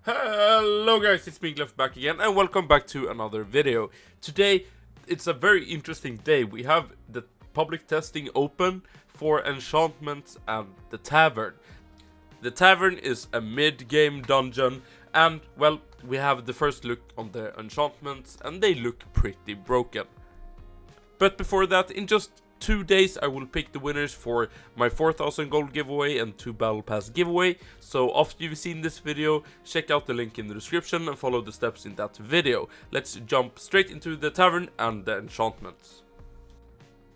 Hello guys, it's me Gleff back again and welcome back to another video. Today it's a very interesting day. We have the public testing open for Enchantments and the Tavern. The Tavern is a mid-game dungeon and, well, we have the first look on the Enchantments and they look pretty broken. But before that, in just 2 days I will pick the winners for my 4000 gold giveaway and 2 battle pass giveaway. So after you've seen this video, check out the link in the description and follow the steps in that video. Let's jump straight into the Tavern and the Enchantments.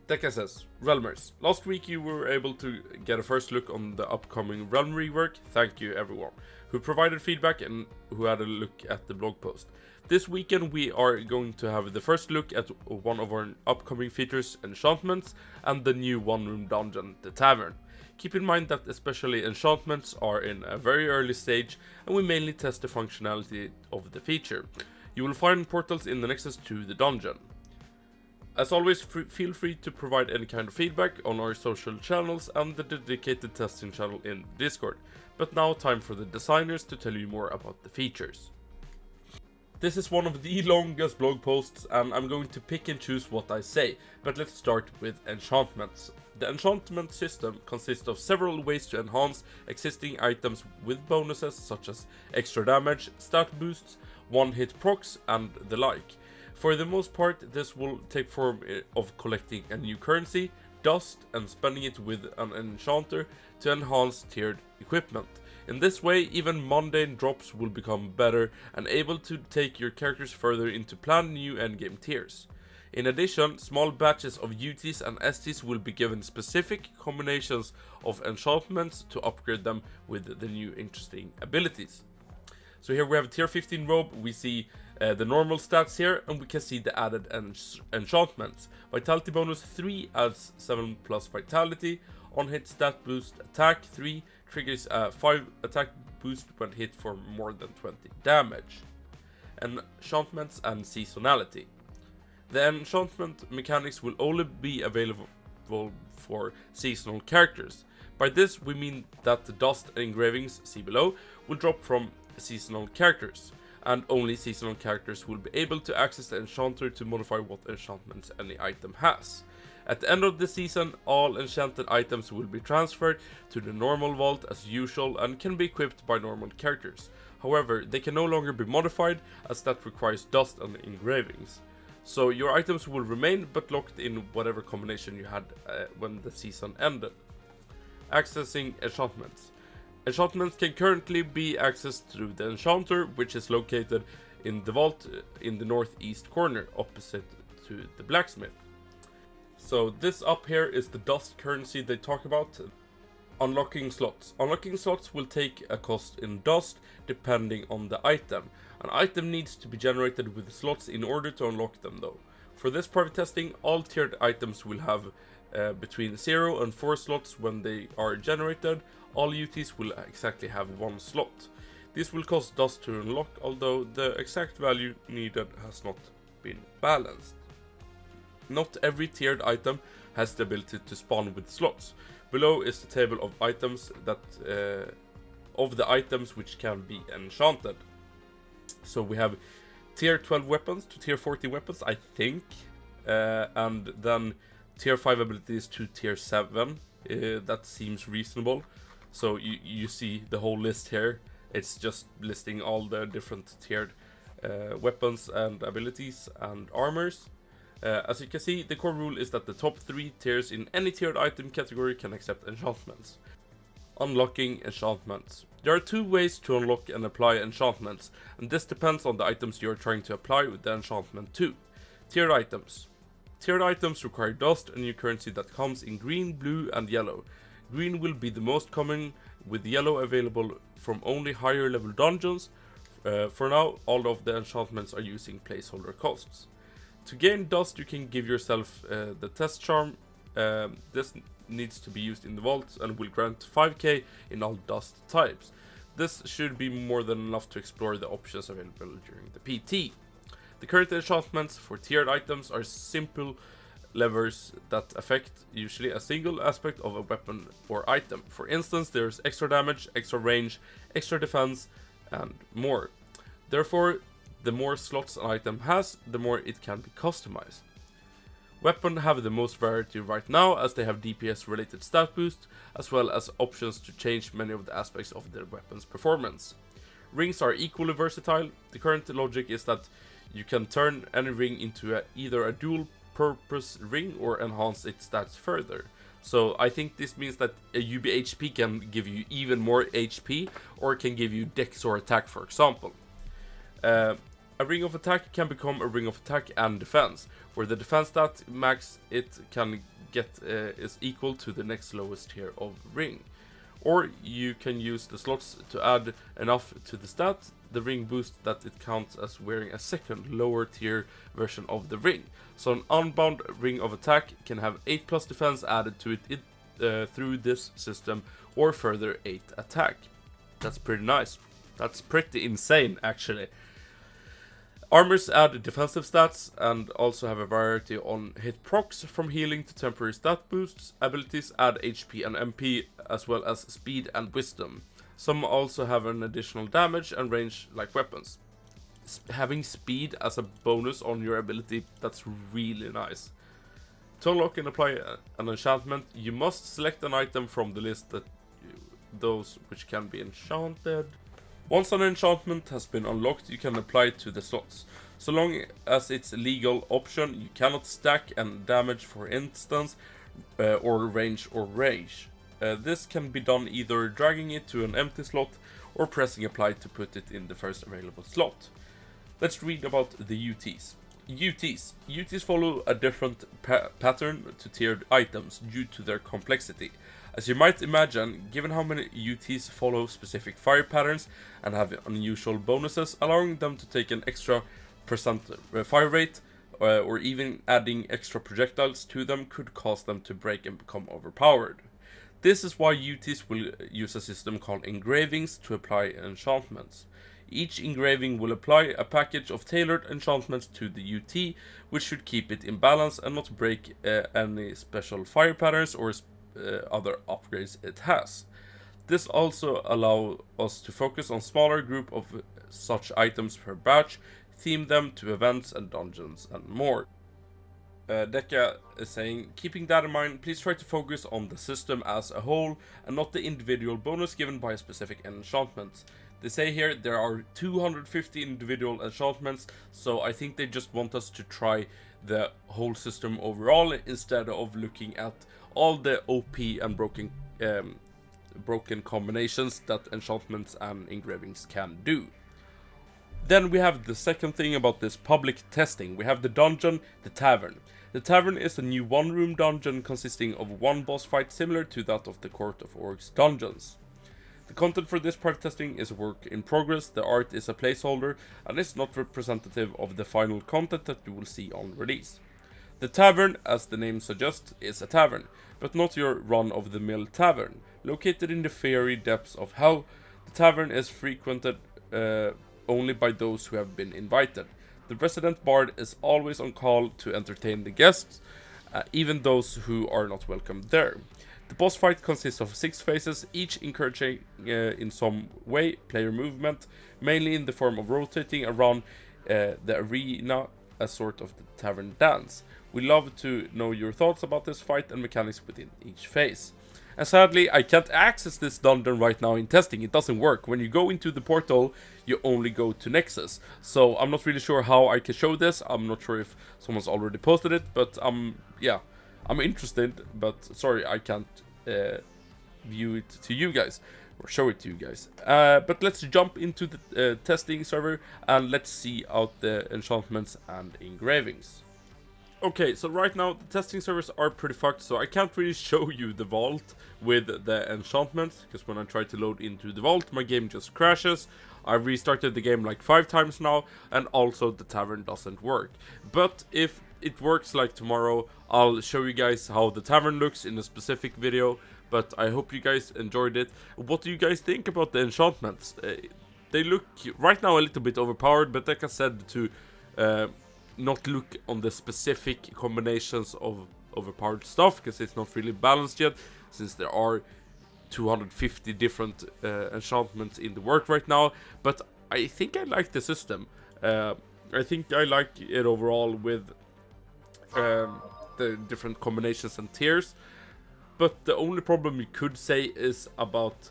Deca says, Realmers, last week you were able to get a first look on the upcoming Realm rework. Thank you everyone who provided feedback and who had a look at the blog post. This weekend we are going to have the first look at one of our upcoming features, Enchantments, and the new one-room dungeon, the Tavern. Keep in mind that especially Enchantments are in a very early stage and we mainly test the functionality of the feature. You will find portals in the nexus to the dungeon. As always, feel free to provide any kind of feedback on our social channels and the dedicated testing channel in Discord. But now time for the designers to tell you more about the features. This is one of the longest blog posts and I'm going to pick and choose what I say, but let's start with Enchantments. The enchantment system consists of several ways to enhance existing items with bonuses such as extra damage, stat boosts, one-hit procs and the like. For the most part, this will take form of collecting a new currency, dust, and spending it with an enchanter to enhance tiered equipment. In this way, even mundane drops will become better and able to take your characters further into planned new endgame tiers. In addition, small batches of UTs and STs will be given specific combinations of enchantments to upgrade them with the new interesting abilities. So here we have a tier 15 robe, we see the normal stats here, and we can see the added enchantments. Vitality bonus 3 adds 7 plus vitality, on hit stat boost attack 3 triggers a 5 attack boost when hit for more than 20 damage. Enchantments and seasonality. The enchantment mechanics will only be available for seasonal characters. By this we mean that the dust engravings, see below, will drop from seasonal characters, and only seasonal characters will be able to access the enchanter to modify what enchantments any item has. At the end of the season, all enchanted items will be transferred to the normal vault as usual and can be equipped by normal characters. However, they can no longer be modified as that requires dust and engravings. So your items will remain but locked in whatever combination you had when the season ended. Accessing enchantments. Enchantments can currently be accessed through the enchanter, which is located in the vault in the northeast corner opposite to the blacksmith. So this up here is the dust currency they talk about. Unlocking slots. Unlocking slots will take a cost in dust depending on the item. An item needs to be generated with slots in order to unlock them though. For this private testing, all tiered items will have between 0 and 4 slots when they are generated. All UTs will exactly have 1 slot. This will cost dust to unlock, although the exact value needed has not been balanced. Not every tiered item has the ability to spawn with slots. Below is the table of items that of the items which can be enchanted. So we have tier 12 weapons to tier 40 weapons, I think, and then tier 5 abilities to tier 7. That seems reasonable. So you see the whole list here. It's just listing all the different tiered weapons and abilities and armors. As you can see, the core rule is that the top 3 tiers in any tiered item category can accept enchantments. Unlocking enchantments. There are 2 ways to unlock and apply enchantments, and this depends on the items you are trying to apply with the enchantment to. Tiered items. Tiered items require dust, a new currency that comes in green, blue and yellow. Green will be the most common, with yellow available from only higher level dungeons. For now, all of the enchantments are using placeholder costs. To gain dust, you can give yourself the test charm. This needs to be used in the vault and will grant 5k in all dust types. This should be more than enough to explore the options available during the PT. The current enchantments for tiered items are simple levers that affect usually a single aspect of a weapon or item. For instance, there's extra damage, extra range, extra defense, and more. Therefore, the more slots an item has, the more it can be customized. Weapons have the most variety right now, as they have DPS related stat boost, as well as options to change many of the aspects of their weapon's performance. Rings are equally versatile. The current logic is that you can turn any ring into either a dual purpose ring or enhance its stats further. So I think this means that a UB-HP can give you even more HP, or can give you Dex or attack, for example. A ring of attack can become a ring of attack and defense, where the defense stat max it can get is equal to the next lowest tier of ring. Or you can use the slots to add enough to the stat, the ring boost, that it counts as wearing a second lower tier version of the ring. So an unbound ring of attack can have 8+ defense added to it through this system, or further 8 attack. That's pretty nice. That's pretty insane, actually. Armors add defensive stats and also have a variety on hit procs, from healing to temporary stat boosts. Abilities add HP and MP, as well as speed and wisdom. Some also have an additional damage and range like weapons. Having speed as a bonus on your ability, that's really nice. To unlock and apply an enchantment, you must select an item from the list that those which can be enchanted. Once an enchantment has been unlocked, you can apply it to the slots. So long as it's a legal option, you cannot stack and damage, for instance, or range or rage. This can be done either dragging it to an empty slot or pressing apply to put it in the first available slot. Let's read about the UTs. UTs follow a different pattern to tiered items due to their complexity. As you might imagine, given how many UTs follow specific fire patterns and have unusual bonuses, allowing them to take an extra percent fire rate, or even adding extra projectiles to them, could cause them to break and become overpowered. This is why UTs will use a system called engravings to apply enchantments. Each engraving will apply a package of tailored enchantments to the UT, which should keep it in balance and not break any special fire patterns or other upgrades it has. This also allows us to focus on smaller group of such items per batch, theme them to events and dungeons and more. Deka is saying, keeping that in mind, please try to focus on the system as a whole and not the individual bonus given by a specific enchantment. They say here there are 250 individual enchantments, so I think they just want us to try the whole system overall instead of looking at all the OP and broken combinations that enchantments and engravings can do. Then we have the second thing about this public testing. We have the dungeon, the Tavern. The Tavern is a new one-room dungeon consisting of one boss fight similar to that of the Court of Oryx dungeons. The content for this part testing is a work in progress, the art is a placeholder and is not representative of the final content that you will see on release. The Tavern, as the name suggests, is a tavern, but not your run-of-the-mill tavern. Located in the fiery depths of hell, the tavern is frequented only by those who have been invited. The resident bard is always on call to entertain the guests, even those who are not welcome there. The boss fight consists of 6 phases, each encouraging in some way player movement, mainly in the form of rotating around the arena, a sort of the tavern dance. We love to know your thoughts about this fight and mechanics within each phase. And sadly, I can't access this dungeon right now in testing. It doesn't work. When you go into the portal, you only go to Nexus. So I'm not really sure how I can show this. I'm not sure if someone's already posted it, but yeah, I'm interested. But sorry, I can't view it to you guys or show it to you guys. But let's jump into the testing server and let's see out the enchantments and engravings. Okay, so right now the testing servers are pretty fucked, so I can't really show you the vault with the enchantments, because when I try to load into the vault, my game just crashes. I've restarted the game like 5 times now, and also the tavern doesn't work. But if it works like tomorrow, I'll show you guys how the tavern looks in a specific video, but I hope you guys enjoyed it. What do you guys think about the enchantments? They look right now a little bit overpowered, but like I said, to not look on the specific combinations of overpowered stuff, because it's not really balanced yet, since there are 250 different enchantments in the work right now, but I think I like the system. I think I like it overall with the different combinations and tiers, but the only problem you could say is about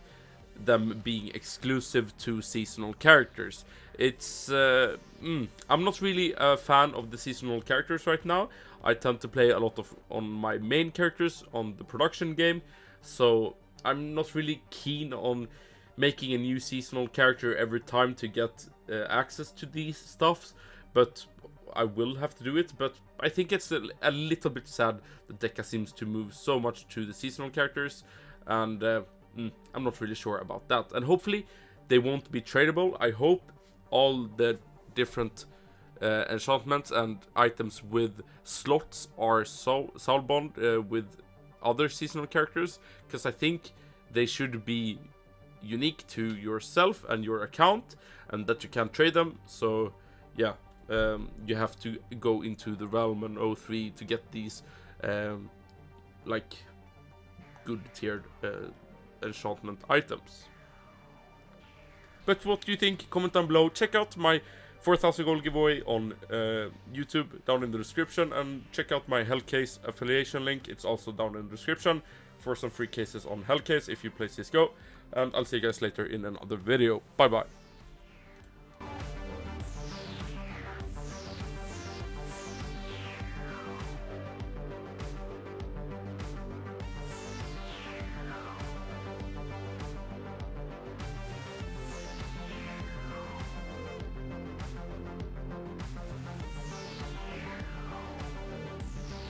them being exclusive to seasonal characters. It's I'm not really a fan of the seasonal characters right now. I tend to play a lot on my main characters on the production game, so I'm not really keen on making a new seasonal character every time to get access to these stuffs, but I will have to do it. But I think it's a little bit sad that Deca seems to move so much to the seasonal characters, and I'm not really sure about that. And hopefully they won't be tradable. I hope all the different enchantments and items with slots are soulbound with other seasonal characters, because I think they should be unique to yourself and your account, and that you can trade them. So yeah, you have to go into the realm and O3 to get these like good tiered enchantment items. But what do you think? Comment down below. Check out my 4,000 gold giveaway on YouTube down in the description, and check out my Hellcase affiliation link. It's also down in the description for some free cases on Hellcase if you play CSGO. And I'll see you guys later in another video. Bye bye.